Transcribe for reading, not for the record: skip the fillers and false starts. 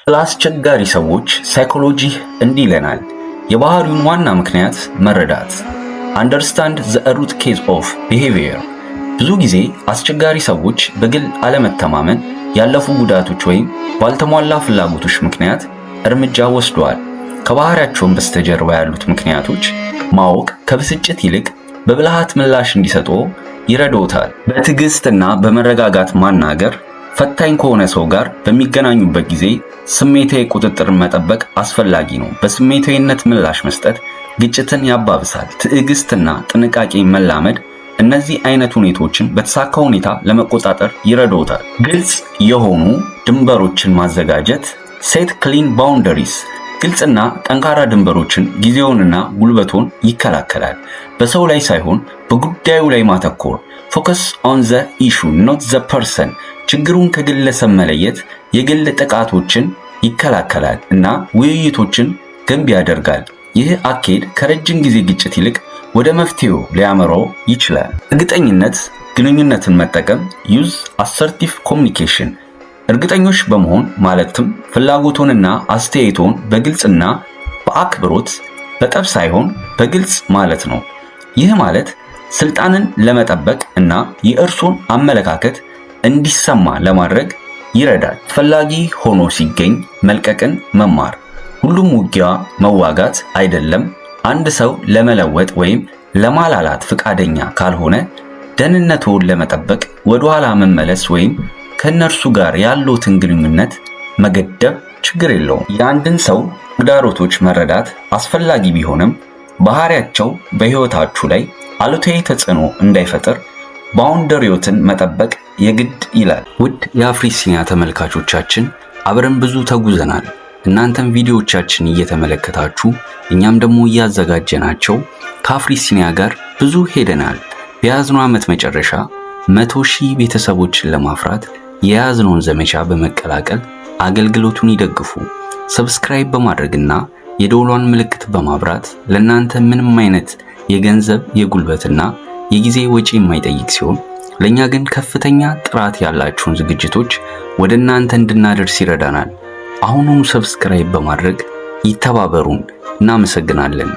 ለአስቸጋሪ ሰዎች ሳይኮሎጂ እንዲህ ይለናል። የባህሪውን ዋና ምክንያት መረዳት understand the root cause of behavior። ብዙ ጊዜ አስቸጋሪ ሰዎች በግል አለመተማመን፣ ያለፉ ጉዳቶች ወይም ባልተሟላ ፍላጎቶች ምክንያት እርምጃ ወስደዋል። ከባህሪያቸውን በስተጀርባ ያሉት ምክንያቶች ማወቅ ከብስጭት ይልቅ በብልሃት ምላሽ እንዲሰጡ ይረዳዎታል። በትዕግስትና በመረጋጋት ማናገር ፈታኝ ከሆነ ሰው ጋር በሚገናኙበት ጊዜ ስሜታዊ ቁጥጥርን መጠበቅ አስፈላጊ ነው። በስሜታዊነት ምላሽ መስጠት ግጭትን ያባብሳል። ትዕግስትና ጥንቃቄ መላመድ እነዚህ አይነት ሁኔታዎችን በተሳካ ሁኔታ ለመቆጣጠር ይረዳዎታል። ግልጽ የሆኑ ድንበሮችን ማዘጋጀት ሴት ክሊን ባውንደሪስ ግልጽና ጠንካራ ድንበሮችን ጊዜውንና ጉልበቱን ይከላከላል። በሰው ላይ ሳይሆን በጉዳዩ ላይ ማተኮር ፎከስ ኦን ዘ ኢሹ ኖት ዘ ፐርሰን ችግሩን ከግለሰብ መለየት የግል ጥቃቶችን ይከላከላል እና ውይይቶችን ገንቢ ያደርጋል። ይህ አካሄድ ከረጅም ጊዜ ግጭት ይልቅ ወደ መፍትሄው ሊያመራው ይችላል። እርግጠኝነት ግንኙነትን መጠቀም ዩዝ አሰርቲቭ ኮሚኒኬሽን እርግጠኞች በመሆን ማለትም ፍላጎቶንና አስተያየቶን በግልጽና በአክብሮት በጠብ ሳይሆን በግልጽ ማለት ነው። ይህ ማለት ስልጣንን ለመጠበቅ እና የእርሱን አመለካከት እንዲሰማ ለማድረግ ይረዳል። አስፈላጊ ሆኖ ሲገኝ መልቀቅን መማር ሁሉም ውጊያ መዋጋት አይደለም። አንድ ሰው ለመለወጥ ወይም ለማላላት ፍቃደኛ ካልሆነ ደህንነቱን ለመጠበቅ ወደ ኋላ መመለስ ወይም ከነርሱ ጋር ያሉትን ግንኙነት መገደብ ችግር የለውም። የአንድን ሰው ተግዳሮቶች መረዳት አስፈላጊ ቢሆንም ባህሪያቸው በህይወታችሁ ላይ አሉታዊ ተጽዕኖ እንዳይፈጥር ባውንደሪዎችን መጠበቅ የግድ ይላል። ውድ የአፍሪሲኒያ ተመልካቾቻችን አብረን ብዙ ተጉዘናል። እናንተም ቪዲዮዎቻችን እየተመለከታችሁ እኛም ደግሞ እያዘጋጀናቸው ከአፍሪሲኒያ ጋር ብዙ ሄደናል። በያዝነው ዓመት መጨረሻ 100,000 ቤተሰቦችን ለማፍራት የያዝነውን ዘመቻ በመቀላቀል አገልግሎቱን ይደግፉ። ሰብስክራይብ በማድረግና የደወሏን ምልክት በማብራት ለእናንተ ምንም አይነት የገንዘብ የጉልበትና የጊዜ ወጪ የማይጠይቅ ሲሆን ለኛ ግን ከፍተኛ ጥራት ያላቸውን ዝግጅቶች ወደ እናንተ እንድናደርስ ይረዳናል። አሁኑኑ ሰብስክራይብ በማድረግ ይተባበሩን። እናመሰግናለን።